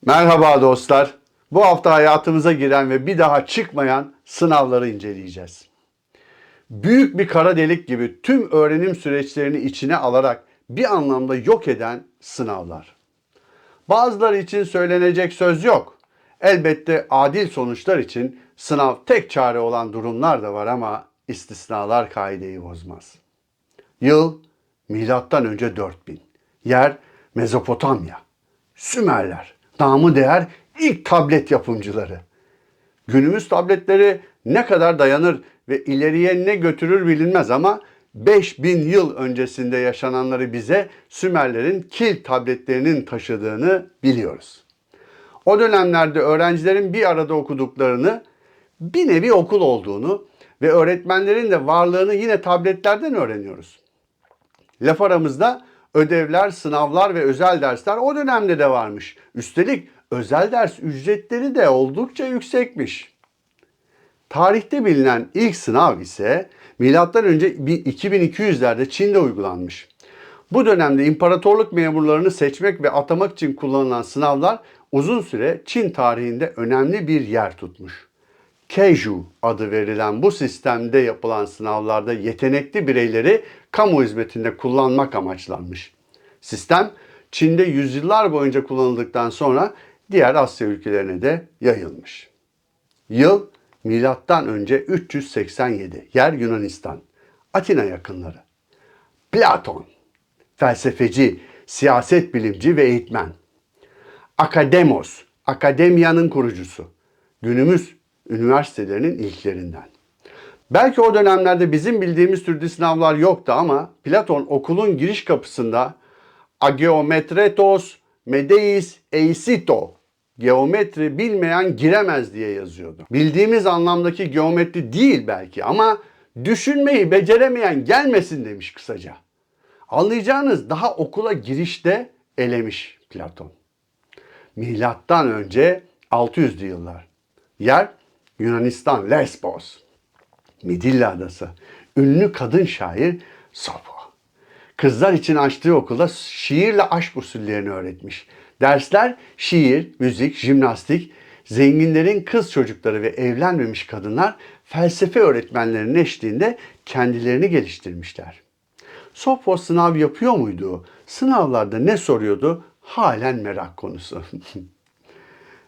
Merhaba dostlar. Bu hafta hayatımıza giren ve bir daha çıkmayan sınavları inceleyeceğiz. Büyük bir kara delik gibi tüm öğrenim süreçlerini içine alarak bir anlamda yok eden sınavlar. Bazıları için söylenecek söz yok. Elbette adil sonuçlar için sınav tek çare olan durumlar da var ama istisnalar kaideyi bozmaz. Yıl milattan önce 4000. Yer Mezopotamya. Sümerler. Namı değer ilk tablet yapımcıları. Günümüz tabletleri ne kadar dayanır ve ileriye ne götürür bilinmez ama 5000 yıl öncesinde yaşananları bize Sümerlerin kil tabletlerinin taşıdığını biliyoruz. O dönemlerde öğrencilerin bir arada okuduklarını, bir nevi okul olduğunu ve öğretmenlerin de varlığını yine tabletlerden öğreniyoruz. Laf aramızda ödevler, sınavlar ve özel dersler o dönemde de varmış. Üstelik özel ders ücretleri de oldukça yüksekmiş. Tarihte bilinen ilk sınav ise M.Ö. 2200'lerde Çin'de uygulanmış. Bu dönemde imparatorluk memurlarını seçmek ve atamak için kullanılan sınavlar uzun süre Çin tarihinde önemli bir yer tutmuş. Keiju adı verilen bu sistemde yapılan sınavlarda yetenekli bireyleri kamu hizmetinde kullanmak amaçlanmış. Sistem Çin'de yüzyıllar boyunca kullanıldıktan sonra diğer Asya ülkelerine de yayılmış. Yıl milattan önce 387. Yer Yunanistan. Atina yakınları. Platon, felsefeci, siyaset bilimci ve eğitmen. Akademos, akademiyanın kurucusu. Günümüz üniversitelerinin ilklerinden. Belki o dönemlerde bizim bildiğimiz türde sınavlar yoktu ama Platon okulun giriş kapısında Ageometretos medeis eisito, geometri bilmeyen giremez diye yazıyordu. Bildiğimiz anlamdaki geometri değil belki ama düşünmeyi beceremeyen gelmesin demiş kısaca. Anlayacağınız daha okula girişte elemiş Platon. Milattan önce 600'lü yıllar. Yer Yunanistan, Lesbos. Midilli Adası. Ünlü kadın şair Sofo. Kızlar için açtığı okulda şiirle aşk usullerini öğretmiş. Dersler şiir, müzik, jimnastik, zenginlerin kız çocukları ve evlenmemiş kadınlar felsefe öğretmenlerinin eşliğinde kendilerini geliştirmişler. Sofo sınav yapıyor muydu? Sınavlarda ne soruyordu? Halen merak konusu.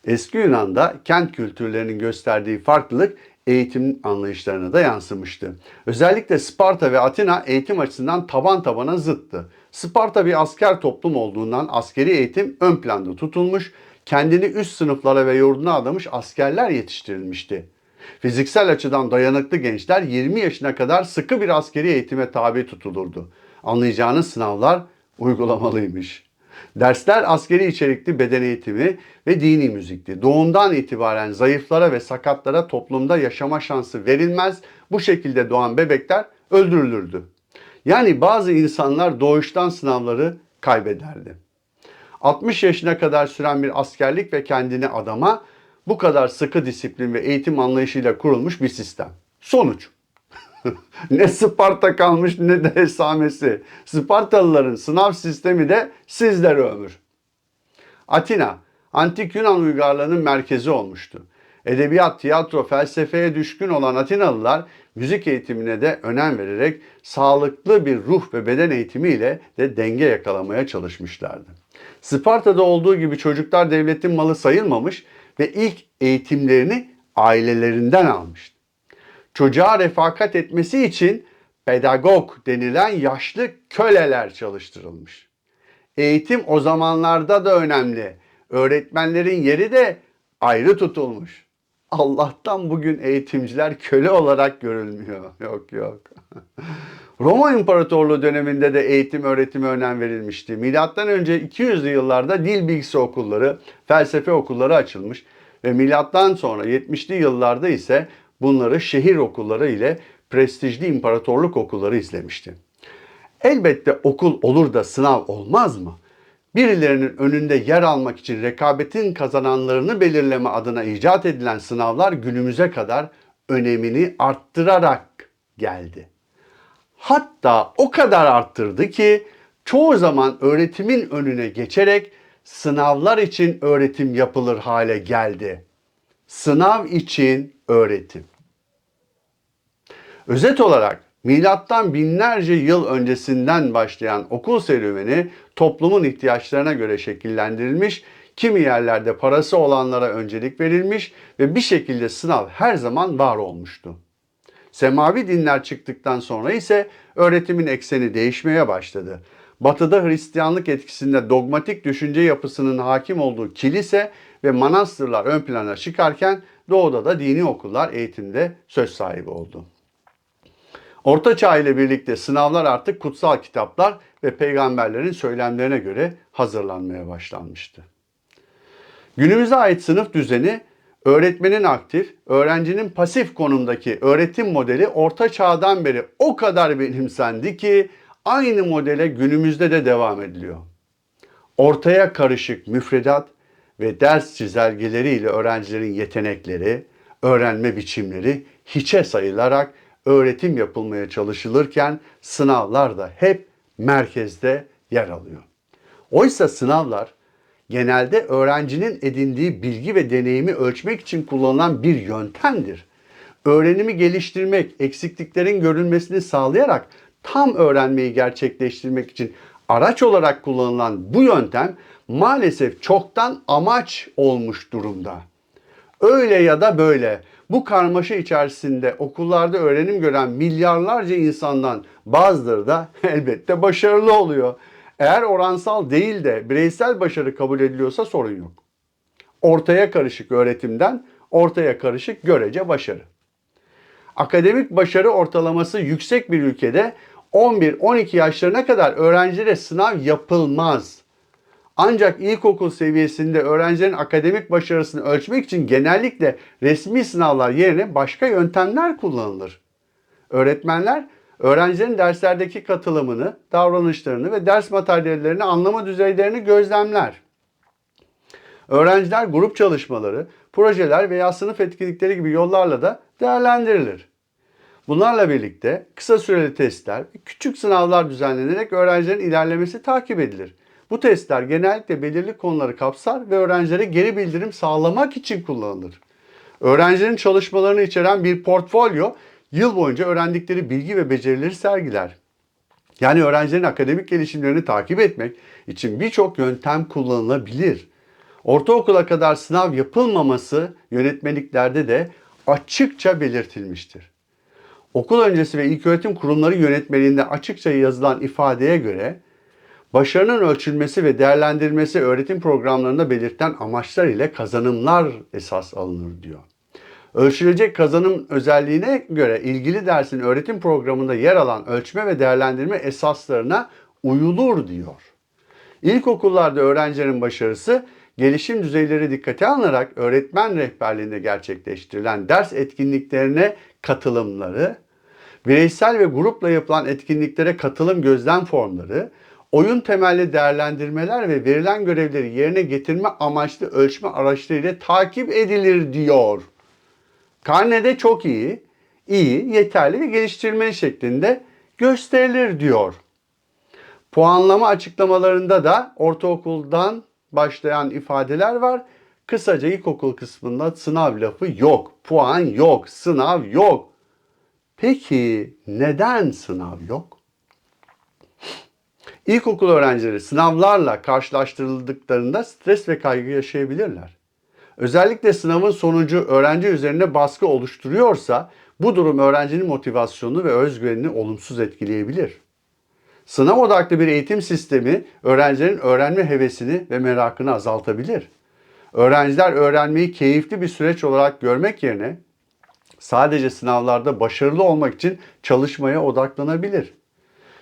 Eski Yunan'da kent kültürlerinin gösterdiği farklılık eğitim anlayışlarına da yansımıştı. Özellikle Sparta ve Atina eğitim açısından taban tabana zıttı. Sparta bir asker toplum olduğundan askeri eğitim ön planda tutulmuş, kendini üst sınıflara ve yurduna adamış askerler yetiştirilmişti. Fiziksel açıdan dayanıklı gençler 20 yaşına kadar sıkı bir askeri eğitime tabi tutulurdu. Anlayacağınız sınavlar uygulamalıymış. Dersler askeri içerikli beden eğitimi ve dini müzikti. Doğumdan itibaren zayıflara ve sakatlara toplumda yaşama şansı verilmez. Bu şekilde doğan bebekler öldürülürdü. Yani bazı insanlar doğuştan sınavları kaybederdi. 60 yaşına kadar süren bir askerlik ve kendini adama bu kadar sıkı disiplin ve eğitim anlayışıyla kurulmuş bir sistem. Sonuç. Ne Sparta kalmış ne de esamesi. Spartalıların sınav sistemi de sizlere ömür. Atina, antik Yunan uygarlığının merkezi olmuştu. Edebiyat, tiyatro, felsefeye düşkün olan Atinalılar müzik eğitimine de önem vererek sağlıklı bir ruh ve beden eğitimiyle de denge yakalamaya çalışmışlardı. Sparta'da olduğu gibi çocuklar devletin malı sayılmamış ve ilk eğitimlerini ailelerinden almıştı. Çocuğa refakat etmesi için pedagog denilen yaşlı köleler çalıştırılmış. Eğitim o zamanlarda da önemli. Öğretmenlerin yeri de ayrı tutulmuş. Allah'tan bugün eğitimciler köle olarak görülmüyor. Yok. Roma İmparatorluğu döneminde de eğitim öğretime önem verilmişti. Milattan önce 200'lü yıllarda dil bilgisi okulları, felsefe okulları açılmış ve milattan sonra 70'li yıllarda ise bunları şehir okulları ile prestijli imparatorluk okulları izlemişti. Elbette okul olur da sınav olmaz mı? Birilerinin önünde yer almak için rekabetin kazananlarını belirleme adına icat edilen sınavlar günümüze kadar önemini arttırarak geldi. Hatta o kadar arttırdı ki çoğu zaman öğretimin önüne geçerek sınavlar için öğretim yapılır hale geldi. Sınav için öğretim. Özet olarak milattan binlerce yıl öncesinden başlayan okul serüveni toplumun ihtiyaçlarına göre şekillendirilmiş, kimi yerlerde parası olanlara öncelik verilmiş ve bir şekilde sınav her zaman var olmuştu. Semavi dinler çıktıktan sonra ise öğretimin ekseni değişmeye başladı. Batı'da Hristiyanlık etkisinde dogmatik düşünce yapısının hakim olduğu kilise ve manastırlar ön plana çıkarken Doğu'da da dini okullar eğitimde söz sahibi oldu. Orta Çağ ile birlikte sınavlar artık kutsal kitaplar ve peygamberlerin söylemlerine göre hazırlanmaya başlanmıştı. Günümüze ait sınıf düzeni öğretmenin aktif, öğrencinin pasif konumdaki öğretim modeli Orta Çağ'dan beri o kadar benimsendi ki aynı modele günümüzde de devam ediliyor. Ortaya karışık müfredat ve ders çizelgeleriyle öğrencilerin yetenekleri, öğrenme biçimleri hiçe sayılarak öğretim yapılmaya çalışılırken sınavlar da hep merkezde yer alıyor. Oysa sınavlar genelde öğrencinin edindiği bilgi ve deneyimi ölçmek için kullanılan bir yöntemdir. Öğrenimi geliştirmek, eksikliklerin görülmesini sağlayarak tam öğrenmeyi gerçekleştirmek için araç olarak kullanılan bu yöntem maalesef çoktan amaç olmuş durumda. Öyle ya da böyle bu karmaşa içerisinde okullarda öğrenim gören milyarlarca insandan bazıları da elbette başarılı oluyor. Eğer oransal değil de bireysel başarı kabul ediliyorsa sorun yok. Ortaya karışık öğretimden ortaya karışık görece başarı. Akademik başarı ortalaması yüksek bir ülkede 11-12 yaşlarına kadar öğrencilere sınav yapılmaz. Ancak ilkokul seviyesinde öğrencilerin akademik başarısını ölçmek için genellikle resmi sınavlar yerine başka yöntemler kullanılır. Öğretmenler öğrencilerin derslerdeki katılımını, davranışlarını ve ders materyallerini anlama düzeylerini gözlemler. Öğrenciler grup çalışmaları, projeler veya sınıf etkinlikleri gibi yollarla da değerlendirilir. Bunlarla birlikte kısa süreli testler ve küçük sınavlar düzenlenerek öğrencilerin ilerlemesi takip edilir. Bu testler genellikle belirli konuları kapsar ve öğrencilere geri bildirim sağlamak için kullanılır. Öğrencilerin çalışmalarını içeren bir portfolyo yıl boyunca öğrendikleri bilgi ve becerileri sergiler. Yani öğrencilerin akademik gelişimlerini takip etmek için birçok yöntem kullanılabilir. Ortaokula kadar sınav yapılmaması yönetmeliklerde de açıkça belirtilmiştir. Okul öncesi ve ilköğretim kurumları yönetmeliğinde açıkça yazılan ifadeye göre başarının ölçülmesi ve değerlendirilmesi öğretim programlarında belirtilen amaçlar ile kazanımlar esas alınır diyor. Ölçülecek kazanım özelliğine göre ilgili dersin öğretim programında yer alan ölçme ve değerlendirme esaslarına uyulur diyor. İlkokullarda öğrencilerin başarısı gelişim düzeyleri dikkate alınarak öğretmen rehberliğinde gerçekleştirilen ders etkinliklerine katılımları, bireysel ve grupla yapılan etkinliklere katılım gözlem formları, oyun temelli değerlendirmeler ve verilen görevleri yerine getirme amaçlı ölçme araçlarıyla takip edilir diyor. Karnede çok iyi, yeterli ve geliştirilmeli şeklinde gösterilir diyor. Puanlama açıklamalarında da ortaokuldan başlayan ifadeler var. Kısaca ilkokul kısmında sınav lafı yok, puan yok, sınav yok. Peki neden sınav yok? İlkokul öğrencileri sınavlarla karşılaştırıldıklarında stres ve kaygı yaşayabilirler. Özellikle sınavın sonucu öğrenci üzerine baskı oluşturuyorsa bu durum öğrencinin motivasyonunu ve özgüvenini olumsuz etkileyebilir. Sınav odaklı bir eğitim sistemi öğrencilerin öğrenme hevesini ve merakını azaltabilir. Öğrenciler öğrenmeyi keyifli bir süreç olarak görmek yerine sadece sınavlarda başarılı olmak için çalışmaya odaklanabilir.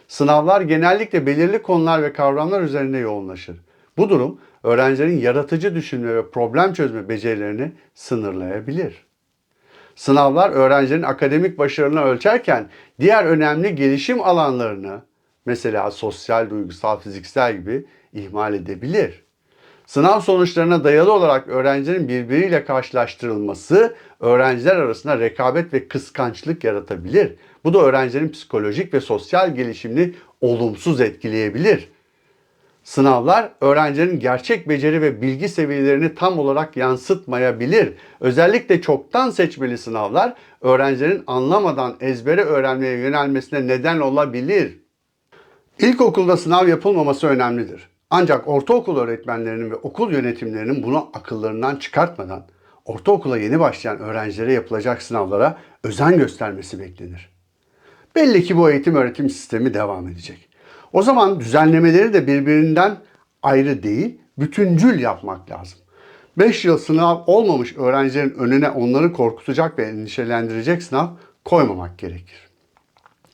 Sınavlar genellikle belirli konular ve kavramlar üzerine yoğunlaşır. Bu durum öğrencilerin yaratıcı düşünme ve problem çözme becerilerini sınırlayabilir. Sınavlar öğrencilerin akademik başarılarını ölçerken diğer önemli gelişim alanlarını, mesela sosyal, duygusal, fiziksel gibi ihmal edebilir. Sınav sonuçlarına dayalı olarak öğrencilerin birbiriyle karşılaştırılması öğrenciler arasında rekabet ve kıskançlık yaratabilir. Bu da öğrencilerin psikolojik ve sosyal gelişimini olumsuz etkileyebilir. Sınavlar öğrencilerin gerçek beceri ve bilgi seviyelerini tam olarak yansıtmayabilir. Özellikle çoktan seçmeli sınavlar öğrencilerin anlamadan ezbere öğrenmeye yönelmesine neden olabilir. İlkokulda sınav yapılmaması önemlidir. Ancak ortaokul öğretmenlerinin ve okul yönetimlerinin bunu akıllarından çıkartmadan ortaokula yeni başlayan öğrencilere yapılacak sınavlara özen göstermesi beklenir. Belli ki bu eğitim öğretim sistemi devam edecek. O zaman düzenlemeleri de birbirinden ayrı değil, bütüncül yapmak lazım. 5 yıl sınav olmamış öğrencilerin önüne onları korkutacak ve endişelendirecek sınav koymamak gerekir.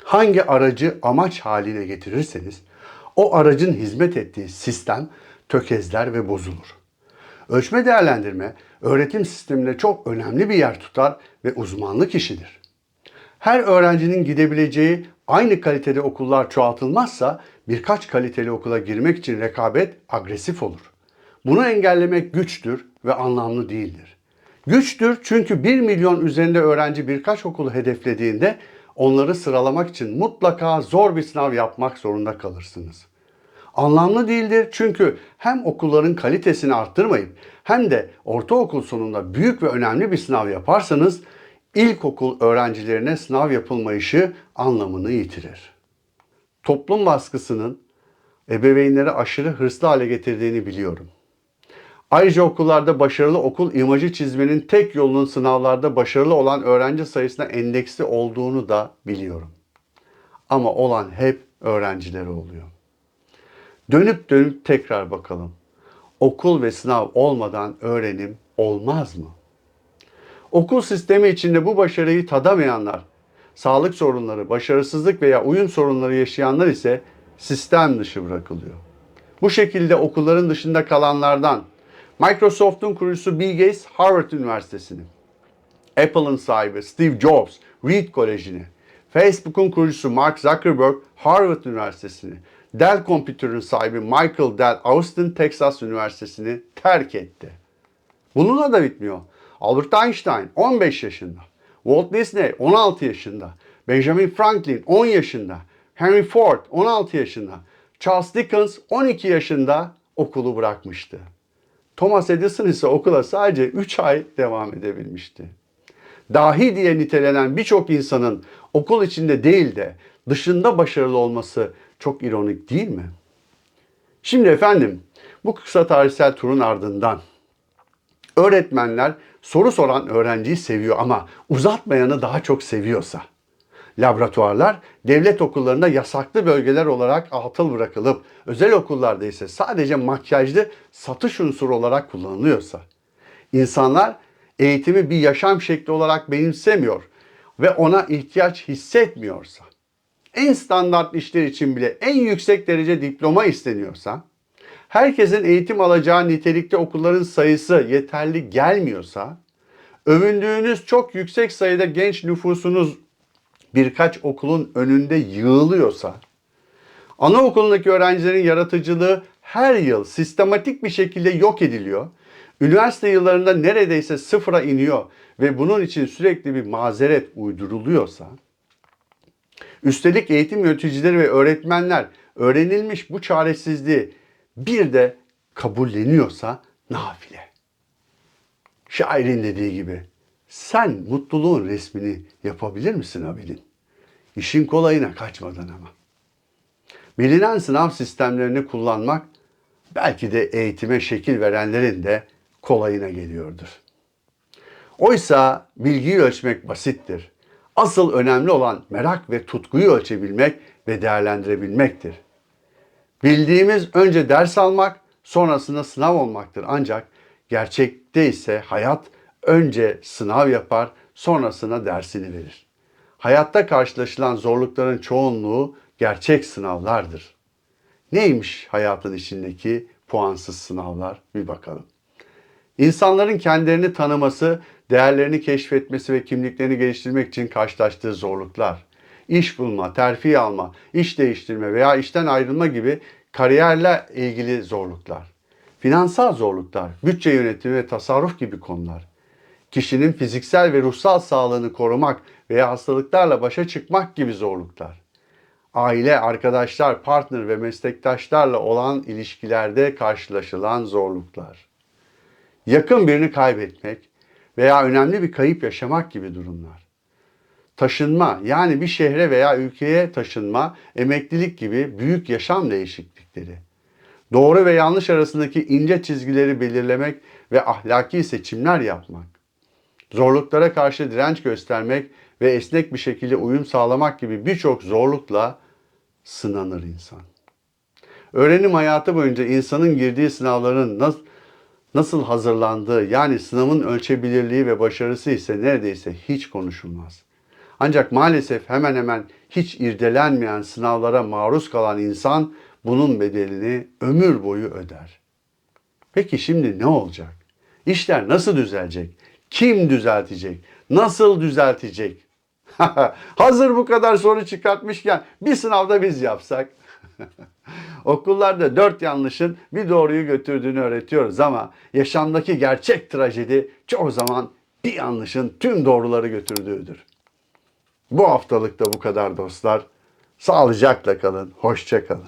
Hangi aracı amaç haline getirirseniz o aracın hizmet ettiği sistem tökezler ve bozulur. Ölçme değerlendirme öğretim sisteminde çok önemli bir yer tutar ve uzmanlık işidir. Her öğrencinin gidebileceği aynı kalitede okullar çoğaltılmazsa birkaç kaliteli okula girmek için rekabet agresif olur. Bunu engellemek güçtür ve anlamlı değildir. Güçtür çünkü 1 milyon üzerinde öğrenci birkaç okulu hedeflediğinde onları sıralamak için mutlaka zor bir sınav yapmak zorunda kalırsınız. Anlamlı değildir çünkü hem okulların kalitesini arttırmayıp hem de ortaokul sonunda büyük ve önemli bir sınav yaparsanız ilkokul öğrencilerine sınav yapılmayışı anlamını yitirir. Toplum baskısının ebeveynleri aşırı hırslı hale getirdiğini biliyorum. Ayrıca okullarda başarılı okul imajı çizmenin tek yolunun sınavlarda başarılı olan öğrenci sayısına endeksli olduğunu da biliyorum. Ama olan hep öğrencileri oluyor. Dönüp dönüp tekrar bakalım. Okul ve sınav olmadan öğrenim olmaz mı? Okul sistemi içinde bu başarıyı tadamayanlar, sağlık sorunları, başarısızlık veya uyum sorunları yaşayanlar ise sistem dışı bırakılıyor. Bu şekilde okulların dışında kalanlardan Microsoft'un kurucusu Bill Gates Harvard Üniversitesi'ni, Apple'ın sahibi Steve Jobs Reed Koleji'ni, Facebook'un kurucusu Mark Zuckerberg Harvard Üniversitesi'ni, Dell Computer'ın sahibi Michael Dell Austin Texas Üniversitesi'ni terk etti. Bununla da bitmiyor. Albert Einstein 15 yaşında, Walt Disney 16 yaşında, Benjamin Franklin 10 yaşında, Henry Ford 16 yaşında, Charles Dickens 12 yaşında okulu bırakmıştı. Thomas Edison ise okula sadece 3 ay devam edebilmişti. Dahi diye nitelenen birçok insanın okul içinde değil de dışında başarılı olması çok ironik değil mi? Şimdi efendim, bu kısa tarihsel turun ardından öğretmenler soru soran öğrenciyi seviyor ama uzatmayanı daha çok seviyorsa, laboratuvarlar devlet okullarında yasaklı bölgeler olarak atıl bırakılıp özel okullarda ise sadece makyajlı satış unsuru olarak kullanılıyorsa, insanlar eğitimi bir yaşam şekli olarak benimsemiyor ve ona ihtiyaç hissetmiyorsa, en standart işler için bile en yüksek derece diploma isteniyorsa, herkesin eğitim alacağı nitelikte okulların sayısı yeterli gelmiyorsa, övündüğünüz çok yüksek sayıda genç nüfusunuz birkaç okulun önünde yığılıyorsa, anaokulundaki öğrencilerin yaratıcılığı her yıl sistematik bir şekilde yok ediliyor, üniversite yıllarında neredeyse sıfıra iniyor ve bunun için sürekli bir mazeret uyduruluyorsa, üstelik eğitim yöneticileri ve öğretmenler öğrenilmiş bu çaresizliği bir de kabulleniyorsa nafile. Şairin dediği gibi, sen mutluluğun resmini yapabilir misin Abidin? İşin kolayına kaçmadan ama. Bilinen sınav sistemlerini kullanmak belki de eğitime şekil verenlerin de kolayına geliyordur. Oysa bilgiyi ölçmek basittir. Asıl önemli olan merak ve tutkuyu ölçebilmek ve değerlendirebilmektir. Bildiğimiz önce ders almak, sonrasında sınav olmaktır. Ancak gerçekte ise hayat önce sınav yapar, sonrasında dersini verir. Hayatta karşılaşılan zorlukların çoğunluğu gerçek sınavlardır. Neymiş hayatın içindeki puansız sınavlar? Bir bakalım. İnsanların kendilerini tanıması, değerlerini keşfetmesi ve kimliklerini geliştirmek için karşılaştığı zorluklar. İş bulma, terfi alma, iş değiştirme veya işten ayrılma gibi kariyerle ilgili zorluklar. Finansal zorluklar, bütçe yönetimi ve tasarruf gibi konular. Kişinin fiziksel ve ruhsal sağlığını korumak veya hastalıklarla başa çıkmak gibi zorluklar. Aile, arkadaşlar, partner ve meslektaşlarla olan ilişkilerde karşılaşılan zorluklar. Yakın birini kaybetmek veya önemli bir kayıp yaşamak gibi durumlar. Taşınma, yani bir şehre veya ülkeye taşınma, emeklilik gibi büyük yaşam değişiklikleri. Doğru ve yanlış arasındaki ince çizgileri belirlemek ve ahlaki seçimler yapmak. Zorluklara karşı direnç göstermek ve esnek bir şekilde uyum sağlamak gibi birçok zorlukla sınanır insan. Öğrenim hayatı boyunca insanın girdiği sınavların nasıl hazırlandığı, yani sınavın ölçebilirliği ve başarısı ise neredeyse hiç konuşulmaz. Ancak maalesef hemen hemen hiç irdelenmeyen sınavlara maruz kalan insan bunun bedelini ömür boyu öder. Peki şimdi ne olacak? İşler nasıl düzelecek? Kim düzeltecek? Nasıl düzeltecek? Hazır bu kadar soru çıkartmışken bir sınavda biz yapsak. Okullarda 4 yanlışın bir doğruyu götürdüğünü öğretiyoruz ama yaşamdaki gerçek trajedi çoğu zaman bir yanlışın tüm doğruları götürdüğüdür. Bu haftalık da bu kadar dostlar. Sağlıcakla kalın, hoşça kalın.